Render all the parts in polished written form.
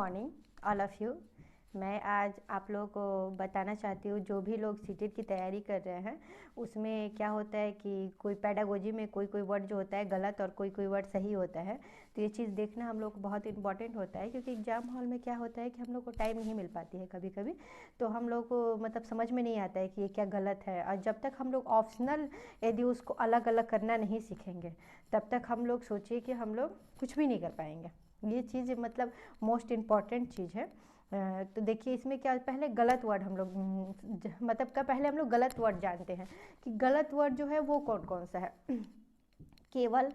Morning all of you. मैं आज आप लोगों को बताना चाहती हूँ, जो भी लोग सीटेट की तैयारी कर रहे हैं उसमें क्या होता है कि कोई पेडागोजी में कोई कोई वर्ड जो होता है गलत और कोई कोई वर्ड सही होता है। तो ये चीज़ देखना हम लोग को बहुत इंपॉर्टेंट होता है, क्योंकि एग्ज़ाम हॉल में क्या होता है कि हम लोग को टाइम नहीं मिल पाती है कभी कभी। तो हम लोग को मतलब समझ में नहीं आता है कि ये क्या गलत है, और जब तक हम लोग ऑप्शनल यदि उसको अलग अलग करना नहीं सीखेंगे तब तक हम लोग सोचिए कि हम लोग कुछ भी नहीं कर पाएंगे। ये चीज़ मतलब मोस्ट इम्पॉर्टेंट चीज़ है। तो देखिए इसमें क्या, पहले गलत वर्ड हम लोग मतलब का पहले हम लोग गलत वर्ड जानते हैं कि गलत वर्ड जो है वो कौन कौन सा है। केवल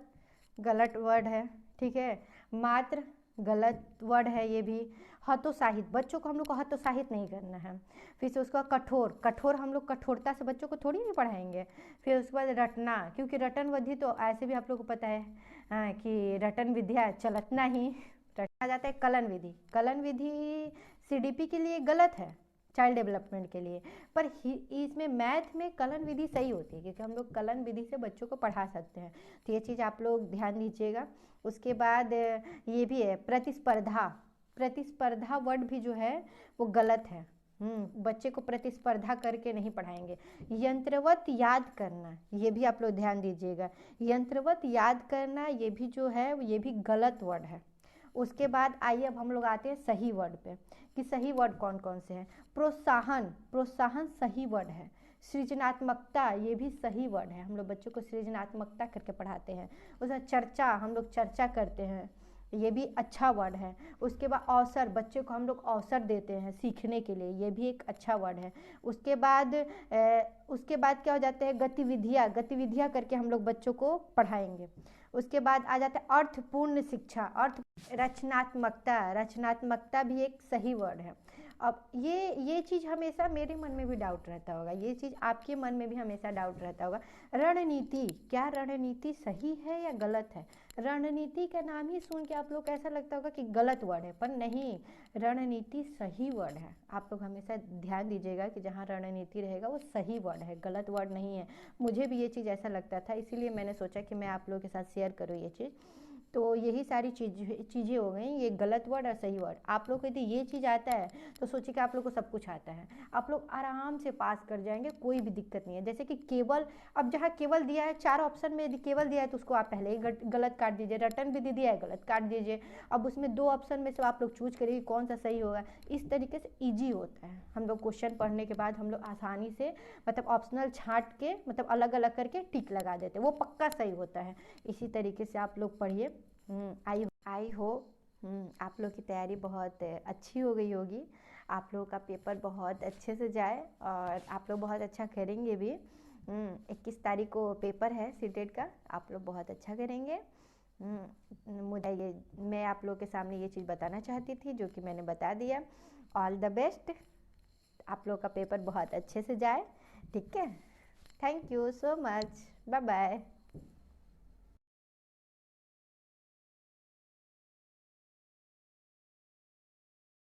गलत वर्ड है, ठीक है। मात्र गलत वर्ड है ये भी। हतोत्साहित, बच्चों को हम लोग को हतोत्साहित नहीं करना है। फिर से उसका कठोर, कठोर हम लोग कठोरता से बच्चों को थोड़ी नहीं पढ़ाएंगे। फिर उसके बाद रटना, क्योंकि रटन विधि तो ऐसे भी आप लोग को पता है कि रटन विद्या चलतना ही रटा जाता है। कलन विधि, कलन विधि सीडीपी के लिए गलत है, चाइल्ड डेवलपमेंट के लिए। पर इसमें मैथ में कलन विधि सही होती है, क्योंकि हम लोग कलन विधि से बच्चों को पढ़ा सकते हैं। तो ये चीज़ आप लोग ध्यान दीजिएगा। उसके बाद ये भी है प्रतिस्पर्धा, प्रतिस्पर्धा वर्ड भी जो है वो गलत है। बच्चे को प्रतिस्पर्धा करके नहीं पढ़ाएंगे। यंत्रवत याद करना, ये भी आप लोग ध्यान दीजिएगा। यंत्रवत याद करना ये भी जो है ये भी गलत वर्ड है। उसके बाद आइए अब हम लोग आते हैं सही वर्ड पे कि सही वर्ड कौन कौन से हैं। प्रोत्साहन, प्रोत्साहन सही वर्ड है। सृजनात्मकता ये भी सही वर्ड है, हम लोग बच्चों को सृजनात्मकता करके पढ़ाते हैं। उसका चर्चा, हम लोग चर्चा करते हैं, ये भी अच्छा वर्ड है। उसके बाद अवसर, बच्चे को हम लोग अवसर देते हैं सीखने के लिए, ये भी एक अच्छा वर्ड है। उसके बाद क्या हो जाता है, गतिविधियाँ, गतिविधियाँ करके हम लोग बच्चों को पढ़ाएंगे। उसके बाद आ जाता है अर्थपूर्ण शिक्षा, अर्थ। रचनात्मकता, रचनात्मकता भी एक सही वर्ड है। अब ये चीज़ हमेशा मेरे मन में भी डाउट रहता होगा, ये चीज़ आपके मन में भी हमेशा डाउट रहता होगा। रणनीति, क्या रणनीति सही है या गलत है? रणनीति का नाम ही सुन के आप लोग को ऐसा लगता होगा कि गलत वर्ड है, पर नहीं, रणनीति सही वर्ड है। आप लोग हमेशा ध्यान दीजिएगा कि जहाँ रणनीति रहेगा वो सही वर्ड है, गलत वर्ड नहीं है। मुझे भी ये चीज़ ऐसा लगता था, इसीलिए मैंने सोचा कि मैं आप लोगों के साथ शेयर करूँ ये चीज़। तो यही सारी चीज़ें हो गई, ये गलत वर्ड और सही वर्ड। आप लोग को यदि ये चीज़ आता है तो सोचिए कि आप लोग को सब कुछ आता है, आप लोग आराम से पास कर जाएंगे, कोई भी दिक्कत नहीं है। जैसे कि केवल, अब जहाँ केवल दिया है 4 ऑप्शन में यदि केवल दिया है तो उसको आप पहले ही गलत काट दीजिए। रटन विधि दिया है, गलत काट दीजिए। अब उसमें 2 ऑप्शन में से आप लोग चूज करिए कौन सा सही होगा। इस तरीके से ईजी होता है। हम लोग क्वेश्चन पढ़ने के बाद हम लोग आसानी से मतलब ऑप्शनल छांट के मतलब अलग अलग करके टिक लगा देते हैं, वो पक्का सही होता है। इसी तरीके से आप लोग पढ़िए। आई होप आप लोग की तैयारी बहुत अच्छी हो गई होगी, आप लोगों का पेपर बहुत अच्छे से जाए और आप लोग बहुत अच्छा करेंगे भी। 21 तारीख को पेपर है सीटेट का, आप लोग बहुत अच्छा करेंगे। मैं आप लोग के सामने ये चीज़ बताना चाहती थी, जो कि मैंने बता दिया। ऑल द बेस्ट, आप लोग का पेपर बहुत अच्छे से जाए, ठीक है। Thank you so much, bye bye.